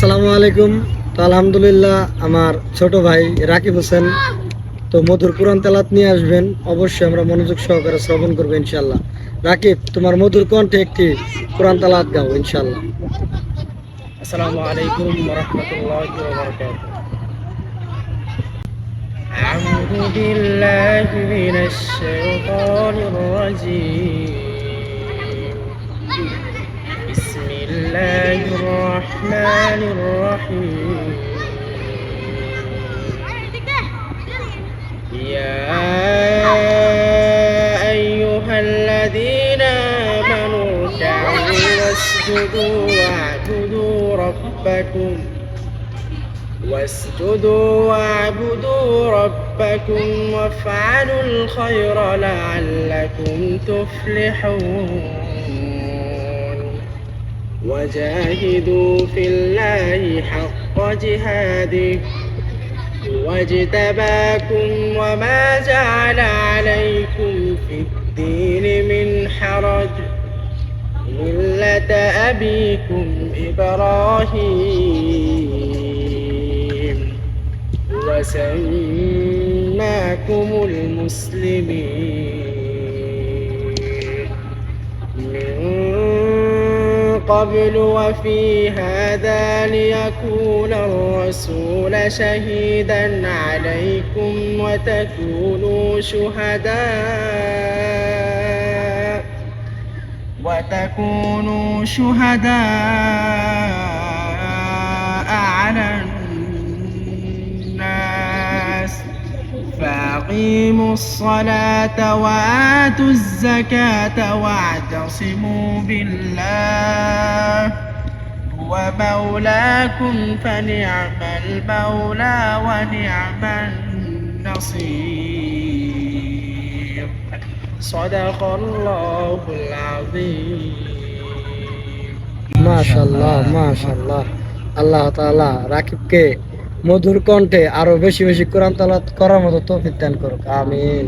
আসসালামু আলাইকুম। তো আলহামদুলিল্লাহ আমার ছোট ভাই রাকিব হোসেন তো মধুর কোরআন তেলাওয়াত নিয়ে আসবেন। অবশ্যই আমরা মনোযোগ সহকারে শ্রবণ করবো ইনশাল্লাহ। রাকিব, তোমার মধুর কণ্ঠে একটি কোরআন তেলাওয়াত গাও ইনশাল্লাহ। আসসালামু আলাইকুম ওয়া রাহমাতুল্লাহি ওয়া বারাকাতুহু। আউযু বিল্লাহি মিনাশ শাইতানির রাজীম। বিসমিল্লাহির রাহমানির রাহিম। ইয়া আইয়ুহাল্লাযীনা আমানু اركعوا واسجدوا واعبدوا ربكم وافعلوا الخير لعلكم تفلحون وجاهدوا في الله حق جهاده واجتباكم وما جعل عليكم في الدين من حرج ملة أبيكم إبراهيم وسماكم المسلمين من قبل وفي هذا ليكون الرسول شهيدا عليكم وتكونوا شهداء على الناس فأقيموا الصلاة وآتوا الزكاة واعتصموا بالله هو مولاكم فنعم المولى ونعم النصير صدق الله العظيم মাশাআল্লাহ মাশাআল্লাহ। আল্লাহ তাআলা রাকিবকে মধুর কণ্ঠে আরো বেশি বেশি কোরআন তেলাওয়াত করার মতো তৌফিক দান করুক, আমিন।